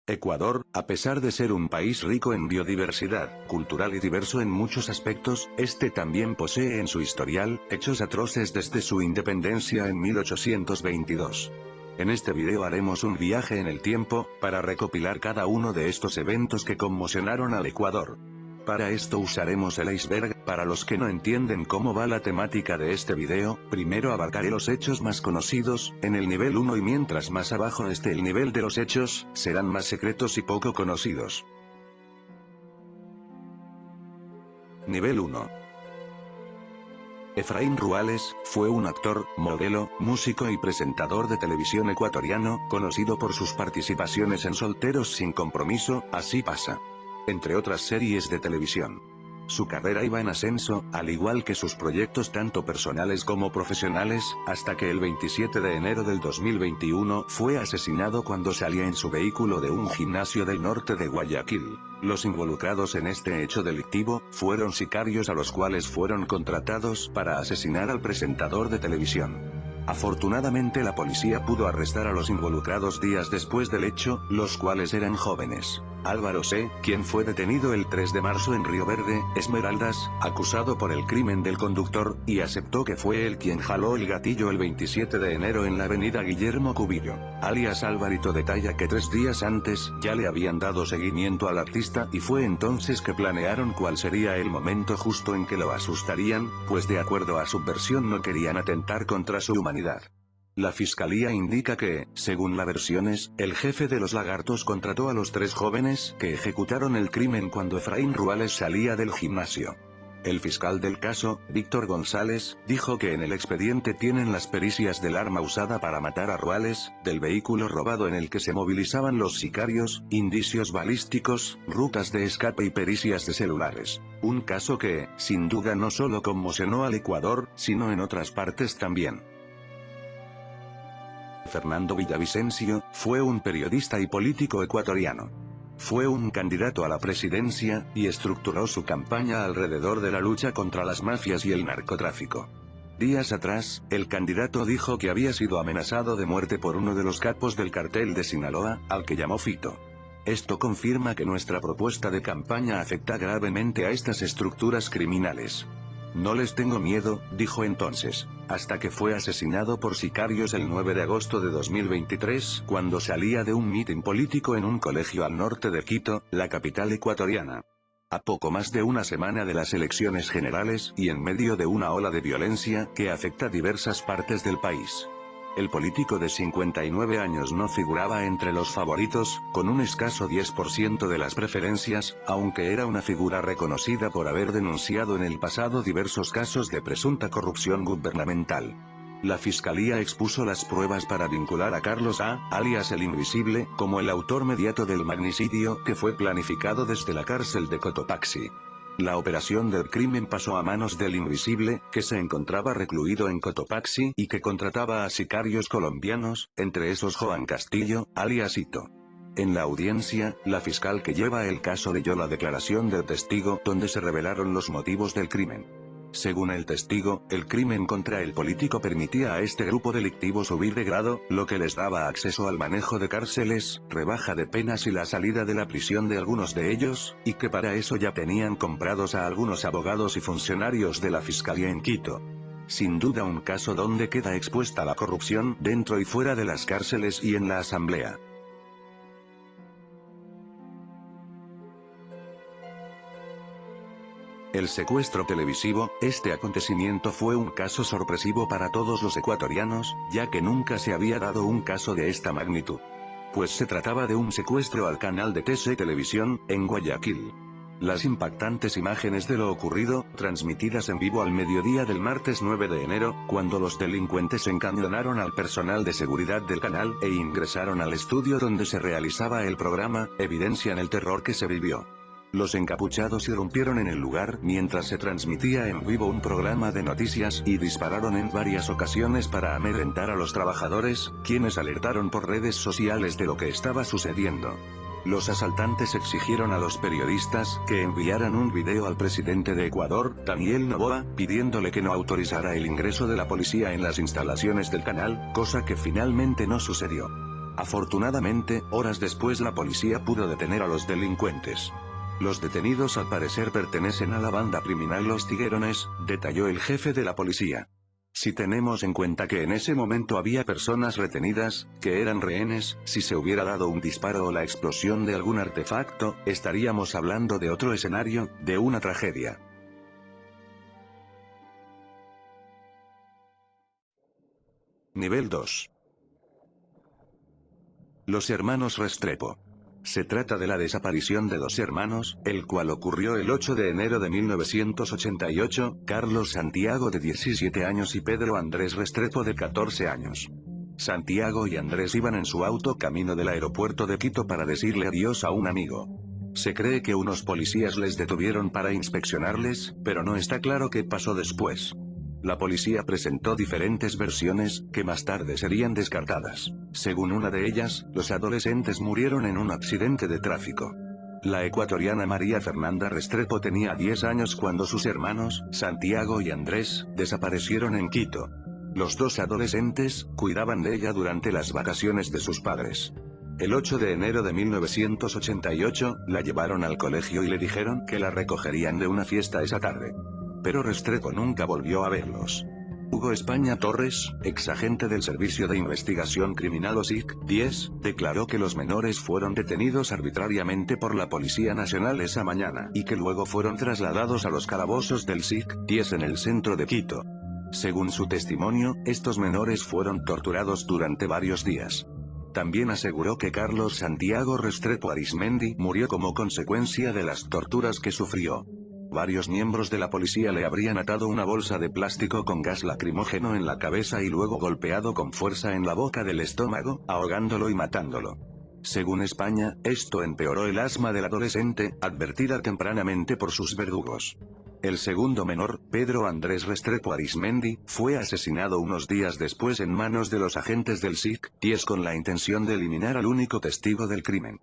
Ecuador, a pesar de ser un país rico en biodiversidad, cultural y diverso en muchos aspectos, este también posee en su historial, hechos atroces desde su independencia en 1822. En este video haremos un viaje en el tiempo, para recopilar cada uno de estos eventos que conmocionaron al Ecuador. Para esto usaremos el iceberg. Para los que no entienden cómo va la temática de este video, primero abarcaré los hechos más conocidos, en el nivel 1 y mientras más abajo esté el nivel de los hechos, serán más secretos y poco conocidos. Nivel 1. Efraín Ruales, fue un actor, modelo, músico y presentador de televisión ecuatoriano, conocido por sus participaciones en Solteros sin Compromiso, Así Pasa, entre otras series de televisión. Su carrera iba en ascenso, al igual que sus proyectos tanto personales como profesionales, hasta que el 27 de enero del 2021 fue asesinado cuando salía en su vehículo de un gimnasio del norte de Guayaquil. Los involucrados en este hecho delictivo, fueron sicarios a los cuales fueron contratados para asesinar al presentador de televisión. Afortunadamente la policía pudo arrestar a los involucrados días después del hecho, los cuales eran jóvenes. Álvaro C., quien fue detenido el 3 de marzo en Río Verde, Esmeraldas, acusado por el crimen del conductor, y aceptó que fue él quien jaló el gatillo el 27 de enero en la avenida Guillermo Cubillo, alias Alvarito, detalla que 3 días antes, ya le habían dado seguimiento al artista y fue entonces que planearon cuál sería el momento justo en que lo asustarían, pues de acuerdo a su versión no querían atentar contra su humanidad. La fiscalía indica que, según las versiones, el jefe de los Lagartos contrató a los 3 jóvenes que ejecutaron el crimen cuando Efraín Ruales salía del gimnasio. El fiscal del caso, Víctor González, dijo que en el expediente tienen las pericias del arma usada para matar a Ruales, del vehículo robado en el que se movilizaban los sicarios, indicios balísticos, rutas de escape y pericias de celulares. Un caso que, sin duda no solo conmocionó al Ecuador, sino en otras partes también. Fernando Villavicencio, fue un periodista y político ecuatoriano. Fue un candidato a la presidencia, y estructuró su campaña alrededor de la lucha contra las mafias y el narcotráfico. Días atrás, el candidato dijo que había sido amenazado de muerte por uno de los capos del cartel de Sinaloa, al que llamó Fito. Esto confirma que nuestra propuesta de campaña afecta gravemente a estas estructuras criminales. No les tengo miedo, dijo entonces, hasta que fue asesinado por sicarios el 9 de agosto de 2023, cuando salía de un mitin político en un colegio al norte de Quito, la capital ecuatoriana. A poco más de una semana de las elecciones generales, y en medio de una ola de violencia que afecta diversas partes del país. El político de 59 años no figuraba entre los favoritos, con un escaso 10% de las preferencias, aunque era una figura reconocida por haber denunciado en el pasado diversos casos de presunta corrupción gubernamental. La fiscalía expuso las pruebas para vincular a Carlos A., alias el Invisible, como el autor mediato del magnicidio que fue planificado desde la cárcel de Cotopaxi. La operación del crimen pasó a manos del Invisible, que se encontraba recluido en Cotopaxi y que contrataba a sicarios colombianos, entre esos Joan Castillo, alias Hito. En la audiencia, la fiscal que lleva el caso leyó la declaración del testigo, donde se revelaron los motivos del crimen. Según el testigo, el crimen contra el político permitía a este grupo delictivo subir de grado, lo que les daba acceso al manejo de cárceles, rebaja de penas y la salida de la prisión de algunos de ellos, y que para eso ya tenían comprados a algunos abogados y funcionarios de la fiscalía en Quito. Sin duda un caso donde queda expuesta la corrupción dentro y fuera de las cárceles y en la asamblea. El secuestro televisivo, este acontecimiento fue un caso sorpresivo para todos los ecuatorianos, ya que nunca se había dado un caso de esta magnitud. Pues se trataba de un secuestro al canal de TC Televisión, en Guayaquil. Las impactantes imágenes de lo ocurrido, transmitidas en vivo al mediodía del martes 9 de enero, cuando los delincuentes encañonaron al personal de seguridad del canal e ingresaron al estudio donde se realizaba el programa, evidencian el terror que se vivió. Los encapuchados irrumpieron en el lugar mientras se transmitía en vivo un programa de noticias y dispararon en varias ocasiones para amedrentar a los trabajadores, quienes alertaron por redes sociales de lo que estaba sucediendo. Los asaltantes exigieron a los periodistas que enviaran un video al presidente de Ecuador, Daniel Noboa, pidiéndole que no autorizara el ingreso de la policía en las instalaciones del canal, cosa que finalmente no sucedió. Afortunadamente, horas después la policía pudo detener a los delincuentes. Los detenidos al parecer pertenecen a la banda criminal Los Tiguerones, detalló el jefe de la policía. Si tenemos en cuenta que en ese momento había personas retenidas, que eran rehenes, si se hubiera dado un disparo o la explosión de algún artefacto, estaríamos hablando de otro escenario, de una tragedia. Nivel 2. Los hermanos Restrepo. Se trata de la desaparición de dos hermanos, el cual ocurrió el 8 de enero de 1988, Carlos Santiago de 17 años y Pedro Andrés Restrepo de 14 años. Santiago y Andrés iban en su auto camino del aeropuerto de Quito para decirle adiós a un amigo. Se cree que unos policías les detuvieron para inspeccionarles, pero no está claro qué pasó después. La policía presentó diferentes versiones, que más tarde serían descartadas. Según una de ellas, los adolescentes murieron en un accidente de tráfico. La ecuatoriana María Fernanda Restrepo tenía 10 años cuando sus hermanos, Santiago y Andrés, desaparecieron en Quito. Los dos adolescentes, cuidaban de ella durante las vacaciones de sus padres. El 8 de enero de 1988, la llevaron al colegio y le dijeron que la recogerían de una fiesta esa tarde. Pero Restrepo nunca volvió a verlos. Hugo España Torres, exagente del Servicio de Investigación Criminal o SIC-10, declaró que los menores fueron detenidos arbitrariamente por la Policía Nacional esa mañana, y que luego fueron trasladados a los calabozos del SIC-10 en el centro de Quito. Según su testimonio, estos menores fueron torturados durante varios días. También aseguró que Carlos Santiago Restrepo Arismendi murió como consecuencia de las torturas que sufrió. Varios miembros de la policía le habrían atado una bolsa de plástico con gas lacrimógeno en la cabeza y luego golpeado con fuerza en la boca del estómago, ahogándolo y matándolo. Según España, esto empeoró el asma del adolescente, advertida tempranamente por sus verdugos. El segundo menor, Pedro Andrés Restrepo Arismendi, fue asesinado unos días después en manos de los agentes del SIC-10 con la intención de eliminar al único testigo del crimen.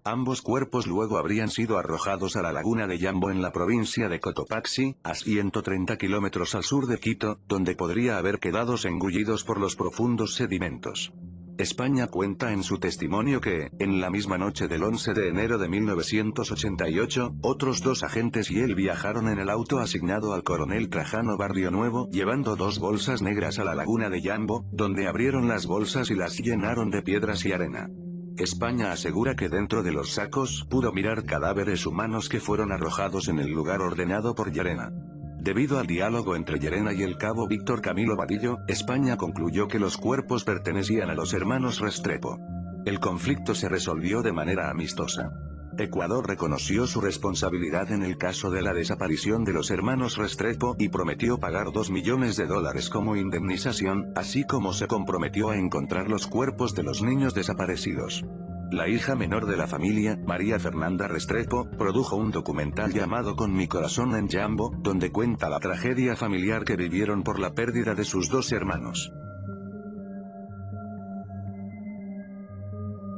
Ambos cuerpos luego habrían sido arrojados a la laguna de Yambo en la provincia de Cotopaxi, a 130 kilómetros al sur de Quito, donde podría haber quedado engullidos por los profundos sedimentos. España cuenta en su testimonio que, en la misma noche del 11 de enero de 1988, otros dos agentes y él viajaron en el auto asignado al coronel Trajano Barrio Nuevo, llevando dos bolsas negras a la laguna de Yambo, donde abrieron las bolsas y las llenaron de piedras y arena. España asegura que dentro de los sacos pudo mirar cadáveres humanos que fueron arrojados en el lugar ordenado por Llerena. Debido al diálogo entre Llerena y el cabo Víctor Camilo Vadillo, España concluyó que los cuerpos pertenecían a los hermanos Restrepo. El conflicto se resolvió de manera amistosa. Ecuador reconoció su responsabilidad en el caso de la desaparición de los hermanos Restrepo y prometió pagar $2 millones como indemnización, así como se comprometió a encontrar los cuerpos de los niños desaparecidos. La hija menor de la familia, María Fernanda Restrepo, produjo un documental llamado Con mi corazón en Yambo, donde cuenta la tragedia familiar que vivieron por la pérdida de sus dos hermanos.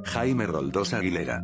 Jaime Roldós Aguilera.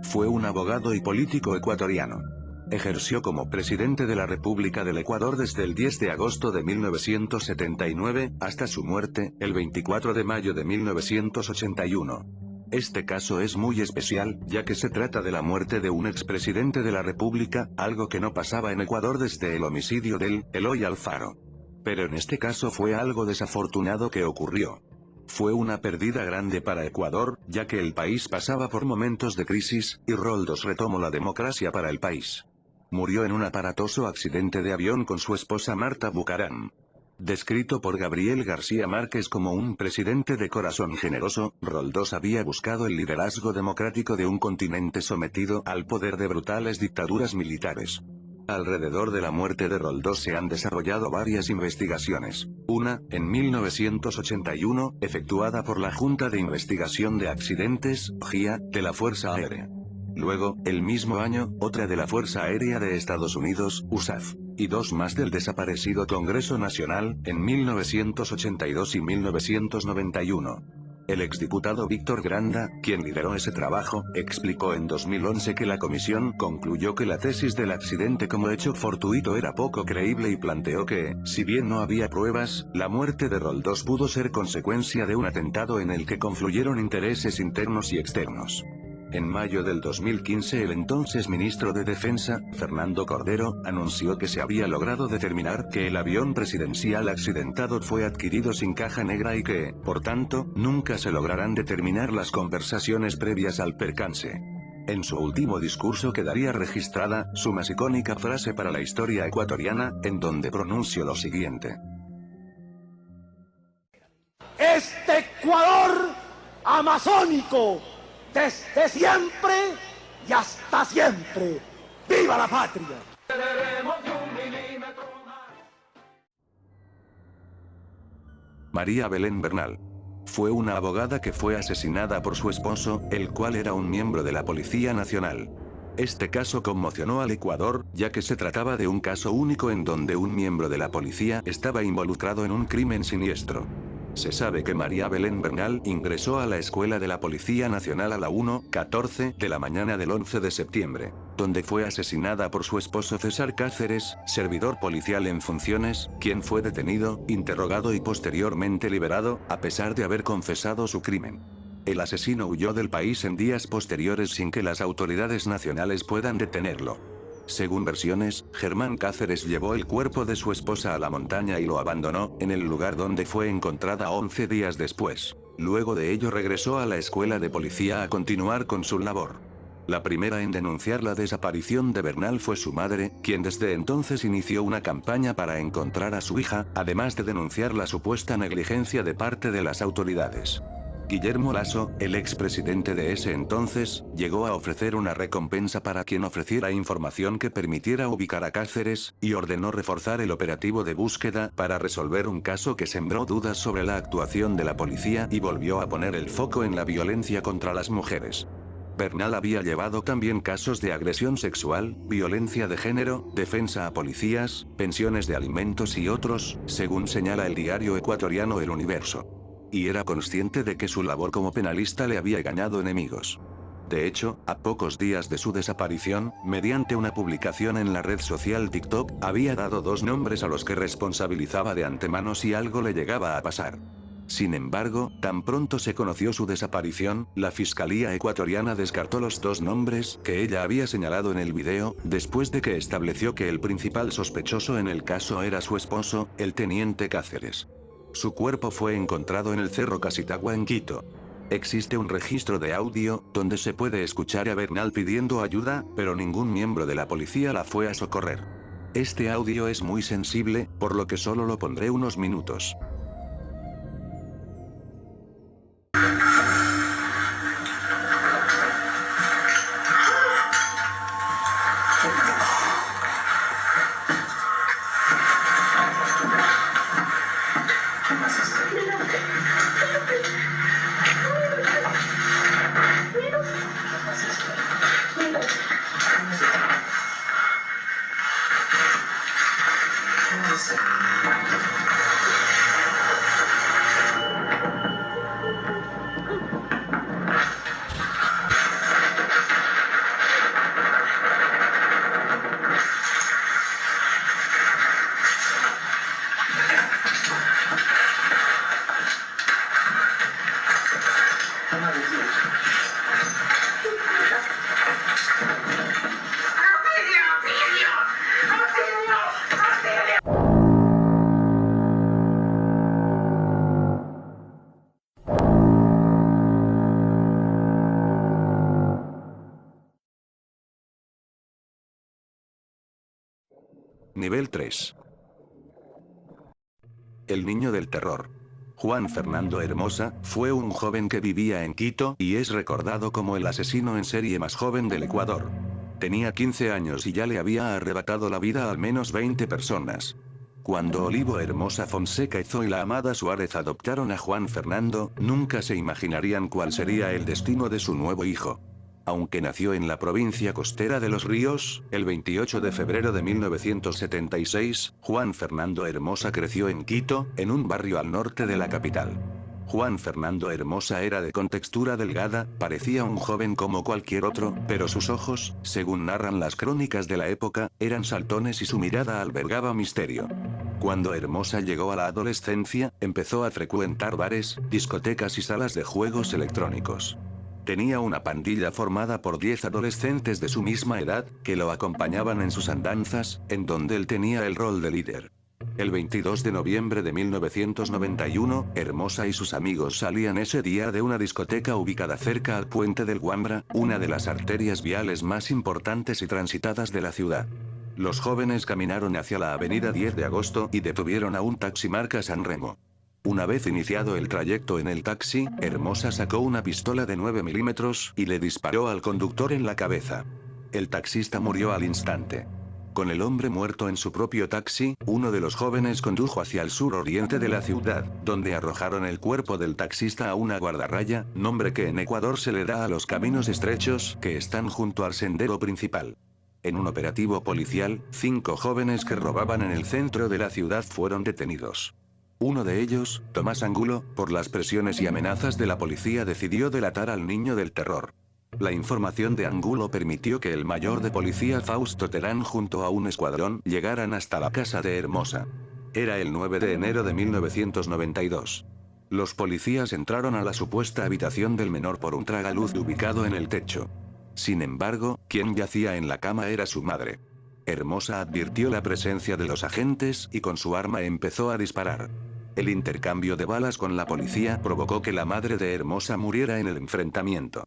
Fue un abogado y político ecuatoriano. Ejerció como presidente de la República del Ecuador desde el 10 de agosto de 1979, hasta su muerte, el 24 de mayo de 1981. Este caso es muy especial, ya que se trata de la muerte de un expresidente de la República, algo que no pasaba en Ecuador desde el homicidio del Eloy Alfaro. Pero en este caso fue algo desafortunado que ocurrió. Fue una pérdida grande para Ecuador, ya que el país pasaba por momentos de crisis, y Roldós retomó la democracia para el país. Murió en un aparatoso accidente de avión con su esposa Marta Bucaram. Descrito por Gabriel García Márquez como un presidente de corazón generoso, Roldós había buscado el liderazgo democrático de un continente sometido al poder de brutales dictaduras militares. Alrededor de la muerte de Roldós se han desarrollado varias investigaciones. Una, en 1981, efectuada por la Junta de Investigación de Accidentes, JIA, de la Fuerza Aérea. Luego, el mismo año, otra de la Fuerza Aérea de Estados Unidos, USAF. Y dos más del desaparecido Congreso Nacional, en 1982 y 1991. El exdiputado Víctor Granda, quien lideró ese trabajo, explicó en 2011 que la comisión concluyó que la tesis del accidente como hecho fortuito era poco creíble y planteó que, si bien no había pruebas, la muerte de Roldós pudo ser consecuencia de un atentado en el que confluyeron intereses internos y externos. En mayo del 2015 el entonces ministro de Defensa, Fernando Cordero, anunció que se había logrado determinar que el avión presidencial accidentado fue adquirido sin caja negra y que, por tanto, nunca se lograrán determinar las conversaciones previas al percance. En su último discurso quedaría registrada su más icónica frase para la historia ecuatoriana, en donde pronunció lo siguiente: Este Ecuador amazónico, desde siempre y hasta siempre. ¡Viva la patria! María Belén Bernal fue una abogada que fue asesinada por su esposo, el cual era un miembro de la Policía Nacional. Este caso conmocionó al Ecuador, ya que se trataba de un caso único en donde un miembro de la policía estaba involucrado en un crimen siniestro. Se sabe que María Belén Bernal ingresó a la Escuela de la Policía Nacional a la 1:14 de la mañana del 11 de septiembre, donde fue asesinada por su esposo César Cáceres, servidor policial en funciones, quien fue detenido, interrogado y posteriormente liberado, a pesar de haber confesado su crimen. El asesino huyó del país en días posteriores sin que las autoridades nacionales puedan detenerlo. Según versiones, Germán Cáceres llevó el cuerpo de su esposa a la montaña y lo abandonó, en el lugar donde fue encontrada 11 días después. Luego de ello regresó a la escuela de policía a continuar con su labor. La primera en denunciar la desaparición de Bernal fue su madre, quien desde entonces inició una campaña para encontrar a su hija, además de denunciar la supuesta negligencia de parte de las autoridades. Guillermo Lasso, el expresidente de ese entonces, llegó a ofrecer una recompensa para quien ofreciera información que permitiera ubicar a Cáceres, y ordenó reforzar el operativo de búsqueda para resolver un caso que sembró dudas sobre la actuación de la policía y volvió a poner el foco en la violencia contra las mujeres. Bernal había llevado también casos de agresión sexual, violencia de género, defensa a policías, pensiones de alimentos y otros, según señala el diario ecuatoriano El Universo. Y era consciente de que su labor como penalista le había ganado enemigos. De hecho, a pocos días de su desaparición, mediante una publicación en la red social TikTok, había dado 2 nombres a los que responsabilizaba de antemano si algo le llegaba a pasar. Sin embargo, tan pronto se conoció su desaparición, la Fiscalía ecuatoriana descartó los 2 nombres que ella había señalado en el video, después de que estableció que el principal sospechoso en el caso era su esposo, el teniente Cáceres. Su cuerpo fue encontrado en el Cerro Casitagua en Quito. Existe un registro de audio, donde se puede escuchar a Bernal pidiendo ayuda, pero ningún miembro de la policía la fue a socorrer. Este audio es muy sensible, por lo que solo lo pondré unos minutos. Nivel 3. El niño del terror. Juan Fernando Hermosa, fue un joven que vivía en Quito y es recordado como el asesino en serie más joven del Ecuador. Tenía 15 años y ya le había arrebatado la vida a al menos 20 personas. Cuando Olivo Hermosa Fonseca y Zoila Amada Suárez adoptaron a Juan Fernando, nunca se imaginarían cuál sería el destino de su nuevo hijo. Aunque nació en la provincia costera de Los Ríos, el 28 de febrero de 1976, Juan Fernando Hermosa creció en Quito, en un barrio al norte de la capital. Juan Fernando Hermosa era de contextura delgada, parecía un joven como cualquier otro, pero sus ojos, según narran las crónicas de la época, eran saltones y su mirada albergaba misterio. Cuando Hermosa llegó a la adolescencia, empezó a frecuentar bares, discotecas y salas de juegos electrónicos. Tenía una pandilla formada por 10 adolescentes de su misma edad, que lo acompañaban en sus andanzas, en donde él tenía el rol de líder. El 22 de noviembre de 1991, Hermosa y sus amigos salían ese día de una discoteca ubicada cerca al puente del Guambra, una de las arterias viales más importantes y transitadas de la ciudad. Los jóvenes caminaron hacia la avenida 10 de agosto y detuvieron a un taxi marca San Remo. Una vez iniciado el trayecto en el taxi, Hermosa sacó una pistola de 9 milímetros y le disparó al conductor en la cabeza. El taxista murió al instante. Con el hombre muerto en su propio taxi, uno de los jóvenes condujo hacia el sur-oriente de la ciudad, donde arrojaron el cuerpo del taxista a una guardarraya, nombre que en Ecuador se le da a los caminos estrechos que están junto al sendero principal. En un operativo policial, 5 jóvenes que robaban en el centro de la ciudad fueron detenidos. Uno de ellos, Tomás Angulo, por las presiones y amenazas de la policía decidió delatar al niño del terror. La información de Angulo permitió que el mayor de policía Fausto Terán junto a un escuadrón llegaran hasta la casa de Hermosa. Era el 9 de enero de 1992. Los policías entraron a la supuesta habitación del menor por un tragaluz ubicado en el techo. Sin embargo, quien yacía en la cama era su madre. Hermosa advirtió la presencia de los agentes y con su arma empezó a disparar. El intercambio de balas con la policía provocó que la madre de Hermosa muriera en el enfrentamiento.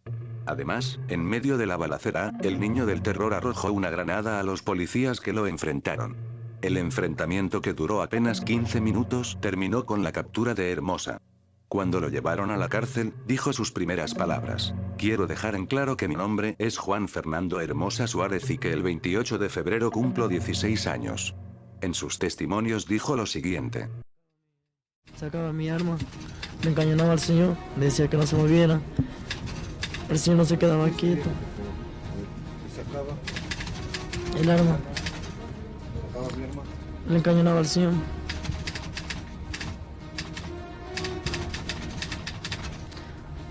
Además, en medio de la balacera, el niño del terror arrojó una granada a los policías que lo enfrentaron. El enfrentamiento, que duró apenas 15 minutos, terminó con la captura de Hermosa. Cuando lo llevaron a la cárcel, dijo sus primeras palabras: "Quiero dejar en claro que mi nombre es Juan Fernando Hermosa Suárez y que el 28 de febrero cumplo 16 años. En sus testimonios dijo lo siguiente: sacaba mi arma, me encañonaba al señor, le decía que no se moviera. El señor no se quedaba quieto. ¿Qué sacaba? El arma. ¿Sacaba mi arma? Le encañonaba al señor.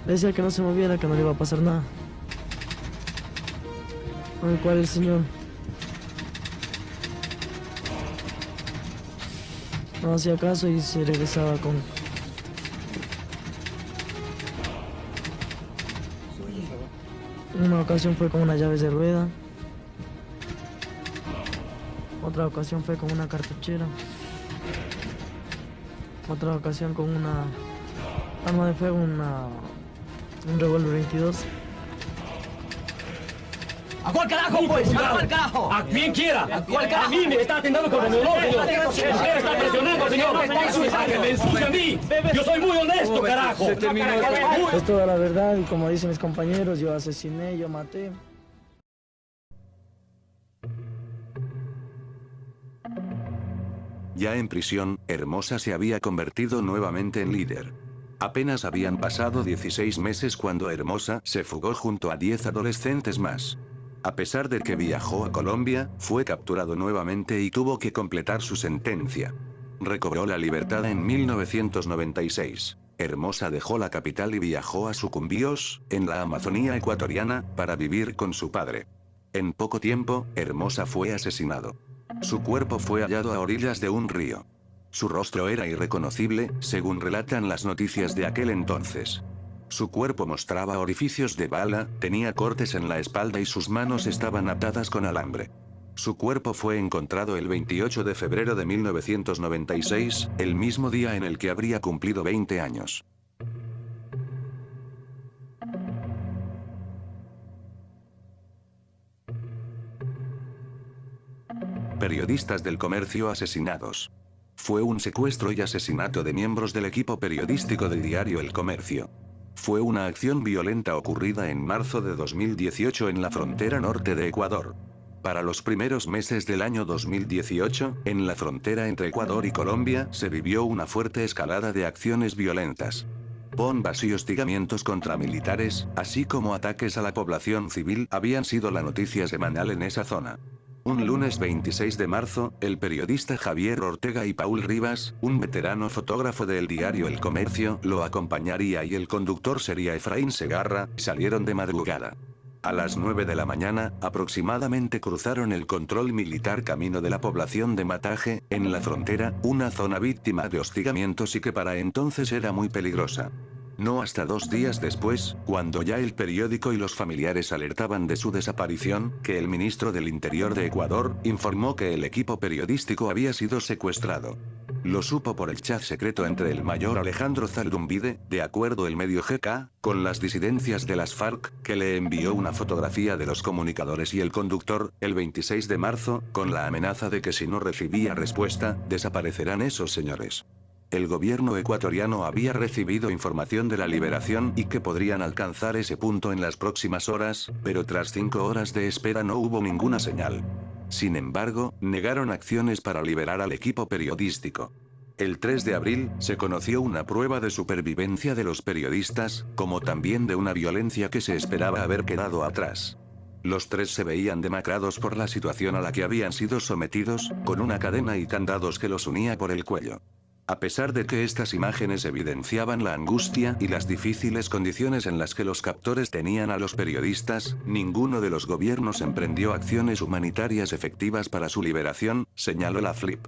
Le decía que no se moviera, que no le iba a pasar nada. Por el cual el señor no hacía caso y se regresaba con... Una ocasión fue con unas llaves de rueda. Otra ocasión fue con una cartuchera. Otra ocasión con una arma de fuego, un revólver 22. ¿A cuál carajo, pues? ¿A cuál carajo? A quien quiera. ¿A cuál carajo? A mí me está atentando contra mi honor, señor. Usted está presionando, señor. Que me ensucia a mí. Yo soy muy honesto, carajo. Es toda la verdad y como dicen mis compañeros, yo asesiné, yo maté. Ya en prisión, Hermosa se había convertido nuevamente en líder. Apenas habían pasado 16 meses cuando Hermosa se fugó junto a 10 adolescentes más. A pesar de que viajó a Colombia, fue capturado nuevamente y tuvo que completar su sentencia. Recobró la libertad en 1996. Hermosa dejó la capital y viajó a Sucumbíos, en la Amazonía ecuatoriana, para vivir con su padre. En poco tiempo, Hermosa fue asesinado. Su cuerpo fue hallado a orillas de un río. Su rostro era irreconocible, según relatan las noticias de aquel entonces. Su cuerpo mostraba orificios de bala, tenía cortes en la espalda y sus manos estaban atadas con alambre. Su cuerpo fue encontrado el 28 de febrero de 1996, el mismo día en el que habría cumplido 20 años. Periodistas del comercio asesinados. Fue un secuestro y asesinato de miembros del equipo periodístico del diario El Comercio. Fue una acción violenta ocurrida en marzo de 2018 en la frontera norte de Ecuador. Para los primeros meses del año 2018, en la frontera entre Ecuador y Colombia, se vivió una fuerte escalada de acciones violentas. Bombas y hostigamientos contra militares, así como ataques a la población civil, habían sido la noticia semanal en esa zona. Un lunes 26 de marzo, el periodista Javier Ortega y Paul Rivas, un veterano fotógrafo del diario El Comercio, lo acompañaría y el conductor sería Efraín Segarra, salieron de madrugada. A las 9 de la mañana, aproximadamente cruzaron el control militar camino de la población de Mataje, en la frontera, una zona víctima de hostigamientos y que para entonces era muy peligrosa. No hasta 2 días después, cuando ya el periódico y los familiares alertaban de su desaparición, que el ministro del Interior de Ecuador informó que el equipo periodístico había sido secuestrado. Lo supo por el chat secreto entre el mayor Alejandro Zaldumbide, de acuerdo el medio GK, con las disidencias de las FARC, que le envió una fotografía de los comunicadores y el conductor, el 26 de marzo, con la amenaza de que si no recibía respuesta, desaparecerán esos señores. El gobierno ecuatoriano había recibido información de la liberación y que podrían alcanzar ese punto en las próximas horas, pero tras 5 horas de espera no hubo ninguna señal. Sin embargo, negaron acciones para liberar al equipo periodístico. El 3 de abril, se conoció una prueba de supervivencia de los periodistas, como también de una violencia que se esperaba haber quedado atrás. Los 3 se veían demacrados por la situación a la que habían sido sometidos, con una cadena y candados que los unía por el cuello. A pesar de que estas imágenes evidenciaban la angustia y las difíciles condiciones en las que los captores tenían a los periodistas, ninguno de los gobiernos emprendió acciones humanitarias efectivas para su liberación, señaló la FLIP.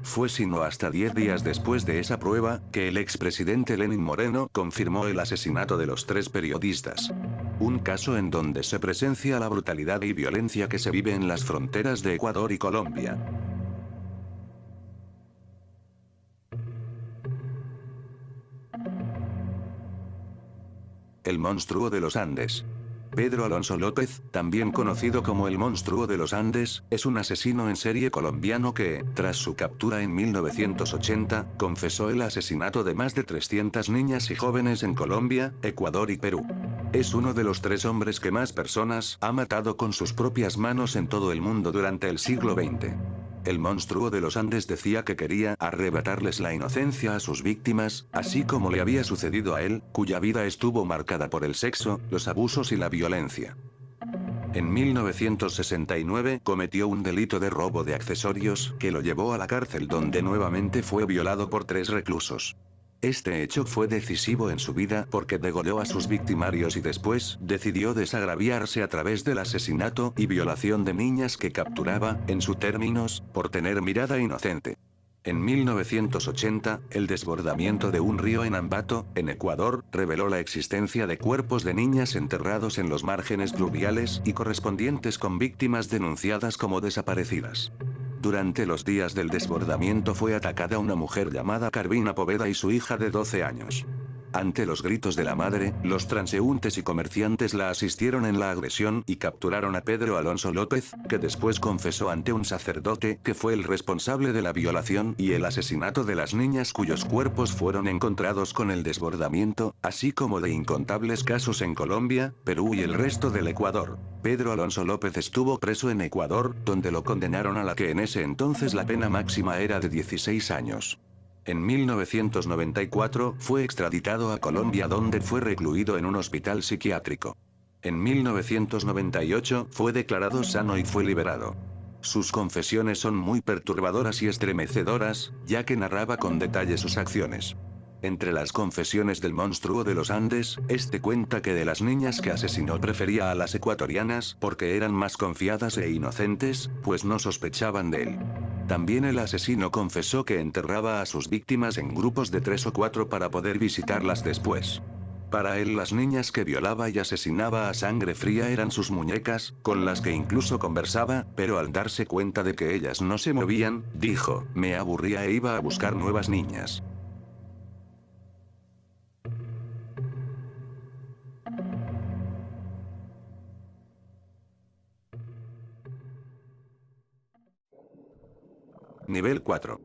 Fue sino hasta 10 días después de esa prueba, que el expresidente Lenín Moreno confirmó el asesinato de los 3 periodistas. Un caso en donde se presencia la brutalidad y violencia que se vive en las fronteras de Ecuador y Colombia. El monstruo de los Andes. Pedro Alonso López, también conocido como el monstruo de los Andes, es un asesino en serie colombiano que, tras su captura en 1980, confesó el asesinato de más de 300 niñas y jóvenes en Colombia, Ecuador y Perú. Es uno de los 3 hombres que más personas ha matado con sus propias manos en todo el mundo durante el siglo XX. El monstruo de los Andes decía que quería arrebatarles la inocencia a sus víctimas, así como le había sucedido a él, cuya vida estuvo marcada por el sexo, los abusos y la violencia. En 1969 cometió un delito de robo de accesorios que lo llevó a la cárcel donde nuevamente fue violado por 3 reclusos. Este hecho fue decisivo en su vida porque degolló a sus victimarios y después decidió desagraviarse a través del asesinato y violación de niñas que capturaba, en sus términos, por tener mirada inocente. En 1980, el desbordamiento de un río en Ambato, en Ecuador, reveló la existencia de cuerpos de niñas enterrados en los márgenes fluviales y correspondientes con víctimas denunciadas como desaparecidas. Durante los días del desbordamiento fue atacada una mujer llamada Carvina Poveda y su hija de 12 años. Ante los gritos de la madre, los transeúntes y comerciantes la asistieron en la agresión y capturaron a Pedro Alonso López, que después confesó ante un sacerdote que fue el responsable de la violación y el asesinato de las niñas cuyos cuerpos fueron encontrados con el desbordamiento, así como de incontables casos en Colombia, Perú y el resto del Ecuador. Pedro Alonso López estuvo preso en Ecuador, donde lo condenaron a la que en ese entonces la pena máxima era de 16 años. En 1994 fue extraditado a Colombia donde fue recluido en un hospital psiquiátrico. En 1998 fue declarado sano y fue liberado. Sus confesiones son muy perturbadoras y estremecedoras, ya que narraba con detalle sus acciones. Entre las confesiones del monstruo de los Andes, este cuenta que de las niñas que asesinó prefería a las ecuatorianas porque eran más confiadas e inocentes, pues no sospechaban de él. También el asesino confesó que enterraba a sus víctimas en grupos de 3 o 4 para poder visitarlas después. Para él las niñas que violaba y asesinaba a sangre fría eran sus muñecas, con las que incluso conversaba, pero al darse cuenta de que ellas no se movían, dijo, me aburría e iba a buscar nuevas niñas. Nivel 4.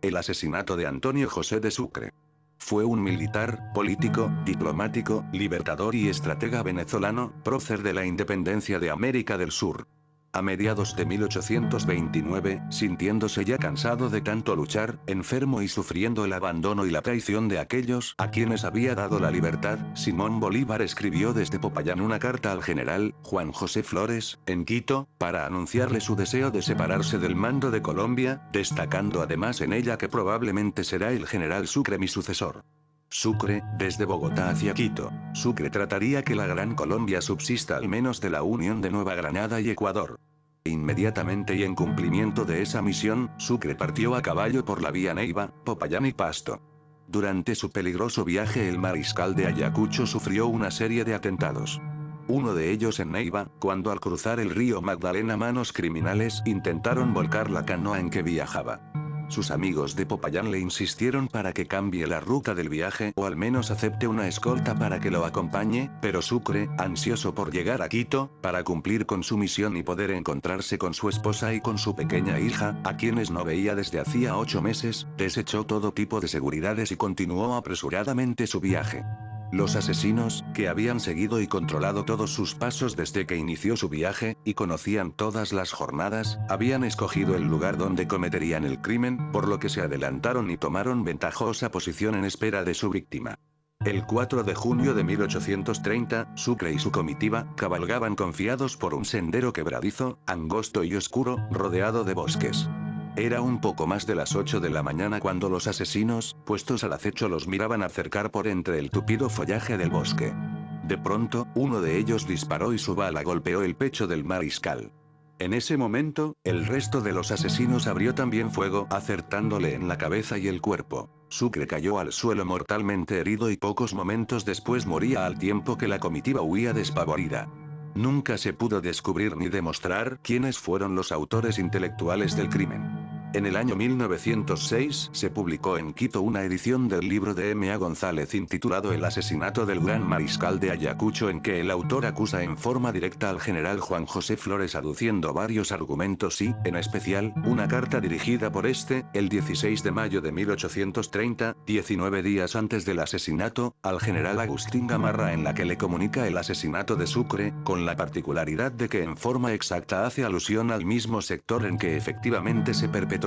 El asesinato de Antonio José de Sucre. Fue un militar, político, diplomático, libertador y estratega venezolano, prócer de la independencia de América del Sur. A mediados de 1829, sintiéndose ya cansado de tanto luchar, enfermo y sufriendo el abandono y la traición de aquellos a quienes había dado la libertad, Simón Bolívar escribió desde Popayán una carta al general Juan José Flores, en Quito, para anunciarle su deseo de separarse del mando de Colombia, destacando además en ella que probablemente será el general Sucre mi sucesor. Sucre, desde Bogotá hacia Quito. Sucre trataría que la Gran Colombia subsista al menos de la unión de Nueva Granada y Ecuador. Inmediatamente y en cumplimiento de esa misión, Sucre partió a caballo por la vía Neiva, Popayán y Pasto. Durante su peligroso viaje el mariscal de Ayacucho sufrió una serie de atentados. Uno de ellos en Neiva, cuando al cruzar el río Magdalena manos criminales intentaron volcar la canoa en que viajaba. Sus amigos de Popayán le insistieron para que cambie la ruta del viaje o al menos acepte una escolta para que lo acompañe, pero Sucre, ansioso por llegar a Quito, para cumplir con su misión y poder encontrarse con su esposa y con su pequeña hija, a quienes no veía desde hacía 8 meses, desechó todo tipo de seguridades y continuó apresuradamente su viaje. Los asesinos, que habían seguido y controlado todos sus pasos desde que inició su viaje, y conocían todas las jornadas, habían escogido el lugar donde cometerían el crimen, por lo que se adelantaron y tomaron ventajosa posición en espera de su víctima. El 4 de junio de 1830, Sucre y su comitiva, cabalgaban confiados por un sendero quebradizo, angosto y oscuro, rodeado de bosques. Era un poco más de las 8 de la mañana cuando los asesinos, puestos al acecho, los miraban acercar por entre el tupido follaje del bosque. De pronto, uno de ellos disparó y su bala golpeó el pecho del mariscal. En ese momento, el resto de los asesinos abrió también fuego, acertándole en la cabeza y el cuerpo. Sucre cayó al suelo mortalmente herido y pocos momentos después moría al tiempo que la comitiva huía despavorida. Nunca se pudo descubrir ni demostrar quiénes fueron los autores intelectuales del crimen. En el año 1906 se publicó en Quito una edición del libro de M. A. González intitulado El asesinato del gran mariscal de Ayacucho, en que el autor acusa en forma directa al general Juan José Flores aduciendo varios argumentos y, en especial, una carta dirigida por este, el 16 de mayo de 1830, 19 días antes del asesinato, al general Agustín Gamarra, en la que le comunica el asesinato de Sucre, con la particularidad de que en forma exacta hace alusión al mismo sector en que efectivamente se perpetró.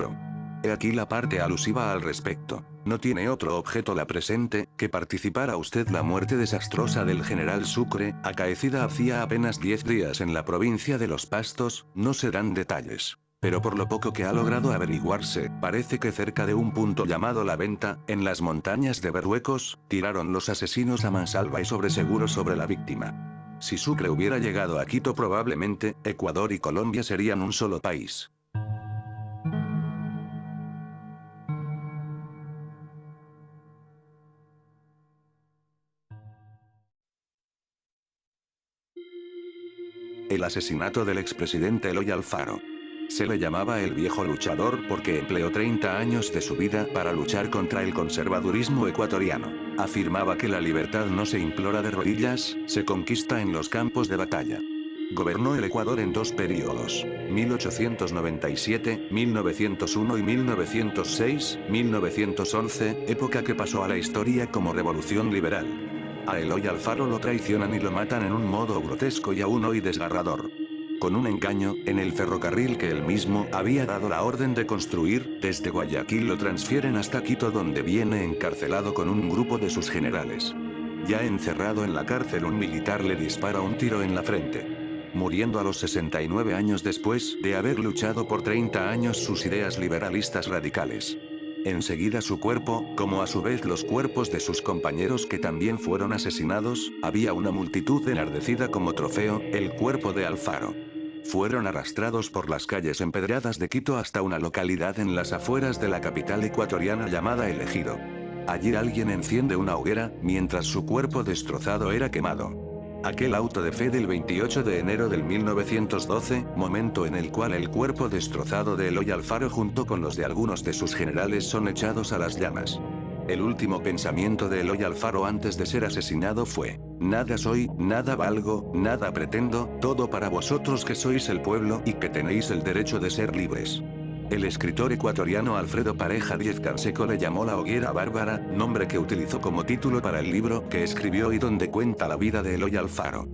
He aquí la parte alusiva al respecto. No tiene otro objeto la presente, que participar a usted la muerte desastrosa del general Sucre, acaecida hacía apenas 10 días en la provincia de Los Pastos, no se dan detalles. Pero por lo poco que ha logrado averiguarse, parece que cerca de un punto llamado La Venta, en las montañas de Berruecos, tiraron los asesinos a mansalva y sobre seguro sobre la víctima. Si Sucre hubiera llegado a Quito, probablemente, Ecuador y Colombia serían un solo país. El asesinato del expresidente Eloy Alfaro. Se le llamaba el viejo luchador porque empleó 30 años de su vida para luchar contra el conservadurismo ecuatoriano. Afirmaba que la libertad no se implora de rodillas, se conquista en los campos de batalla. Gobernó el Ecuador en 2 períodos, 1897, 1901 y 1906, 1911, época que pasó a la historia como Revolución Liberal. A Eloy Alfaro lo traicionan y lo matan en un modo grotesco y aún hoy desgarrador. Con un engaño, en el ferrocarril que él mismo había dado la orden de construir, desde Guayaquil lo transfieren hasta Quito, donde viene encarcelado con un grupo de sus generales. Ya encerrado en la cárcel, un militar le dispara un tiro en la frente, muriendo a los 69 años después de haber luchado por 30 años sus ideas liberalistas radicales. Enseguida su cuerpo, como a su vez los cuerpos de sus compañeros que también fueron asesinados, había una multitud enardecida como trofeo, el cuerpo de Alfaro. Fueron arrastrados por las calles empedradas de Quito hasta una localidad en las afueras de la capital ecuatoriana llamada El Ejido. Allí alguien enciende una hoguera, mientras su cuerpo destrozado era quemado. Aquel auto de fe del 28 de enero del 1912, momento en el cual el cuerpo destrozado de Eloy Alfaro junto con los de algunos de sus generales son echados a las llamas. El último pensamiento de Eloy Alfaro antes de ser asesinado fue: nada soy, nada valgo, nada pretendo, todo para vosotros que sois el pueblo y que tenéis el derecho de ser libres. El escritor ecuatoriano Alfredo Pareja Díez Canseco le llamó La Hoguera Bárbara, nombre que utilizó como título para el libro que escribió y donde cuenta la vida de Eloy Alfaro.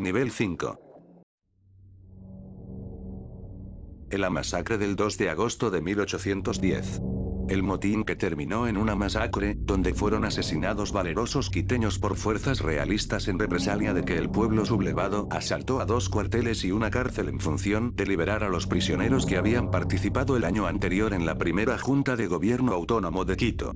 Nivel 5. La masacre del 2 de agosto de 1810. El motín que terminó en una masacre, donde fueron asesinados valerosos quiteños por fuerzas realistas en represalia de que el pueblo sublevado asaltó a 2 cuarteles y una cárcel en función de liberar a los prisioneros que habían participado el año anterior en la primera Junta de Gobierno Autónomo de Quito.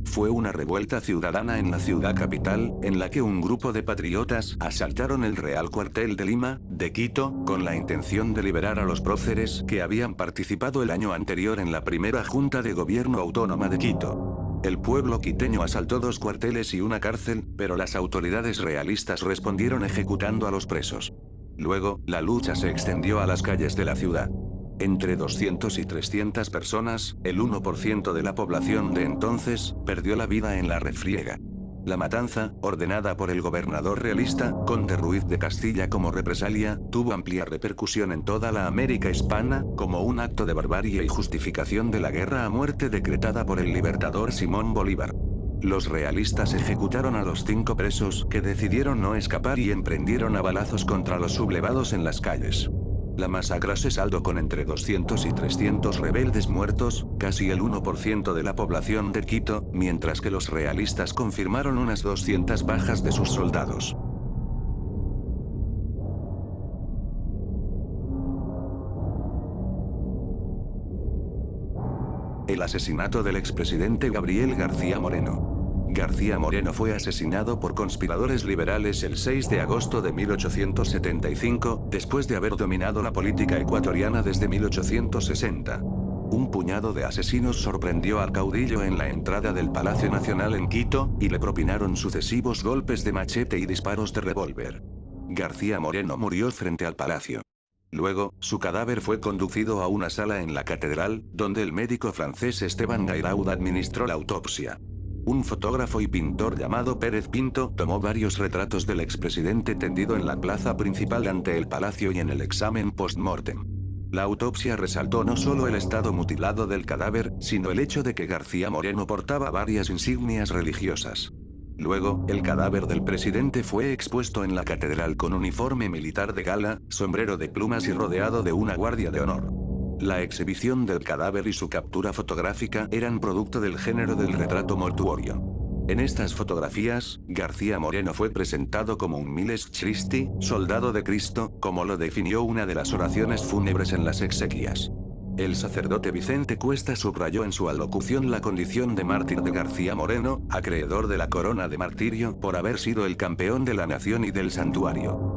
Fue una revuelta ciudadana en la ciudad capital, en la que un grupo de patriotas asaltaron el Real Cuartel de Lima, de Quito, con la intención de liberar a los próceres que habían participado el año anterior en la primera Junta de Gobierno Autónoma de Quito. El pueblo quiteño asaltó 2 cuarteles y una cárcel, pero las autoridades realistas respondieron ejecutando a los presos. Luego, la lucha se extendió a las calles de la ciudad. Entre 200 y 300 personas, el 1% de la población de entonces, perdió la vida en la refriega. La matanza, ordenada por el gobernador realista, Conde Ruiz de Castilla como represalia, tuvo amplia repercusión en toda la América hispana, como un acto de barbarie y justificación de la guerra a muerte decretada por el libertador Simón Bolívar. Los realistas ejecutaron a los 5 presos que decidieron no escapar y emprendieron a balazos contra los sublevados en las calles. La masacre se saldó con entre 200 y 300 rebeldes muertos, casi el 1% de la población de Quito, mientras que los realistas confirmaron unas 200 bajas de sus soldados. El asesinato del expresidente Gabriel García Moreno. García Moreno fue asesinado por conspiradores liberales el 6 de agosto de 1875, después de haber dominado la política ecuatoriana desde 1860. Un puñado de asesinos sorprendió al caudillo en la entrada del Palacio Nacional en Quito, y le propinaron sucesivos golpes de machete y disparos de revólver. García Moreno murió frente al palacio. Luego, su cadáver fue conducido a una sala en la catedral, donde el médico francés Esteban Gairaud administró la autopsia. Un fotógrafo y pintor llamado Pérez Pinto tomó varios retratos del expresidente tendido en la plaza principal ante el palacio y en el examen post-mortem. La autopsia resaltó no solo el estado mutilado del cadáver, sino el hecho de que García Moreno portaba varias insignias religiosas. Luego, el cadáver del presidente fue expuesto en la catedral con uniforme militar de gala, sombrero de plumas y rodeado de una guardia de honor. La exhibición del cadáver y su captura fotográfica eran producto del género del retrato mortuorio. En estas fotografías, García Moreno fue presentado como un Miles Christi, soldado de Cristo, como lo definió una de las oraciones fúnebres en las exequias. El sacerdote Vicente Cuesta subrayó en su alocución la condición de mártir de García Moreno, acreedor de la corona de martirio por haber sido el campeón de la nación y del santuario.